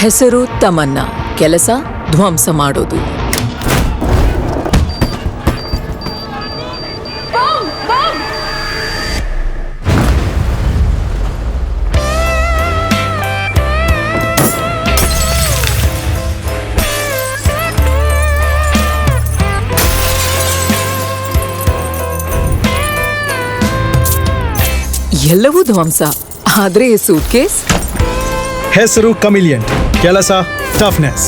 ಹೆಸರು ತಮನ್ನಾ, ಕೆಲಸ ಧ್ವಂಸ ಮಾಡೋದು. ಎಲ್ಲವೂ ಧ್ವಂಸ. ಆದ್ರೆ ಈ ಸೂಟ್ಕೇಸ್ ಹೆಸರು ಕಮಿಲಿಯಂಟ್, ಕೆಲಸ ಟಫ್ನೆಸ್.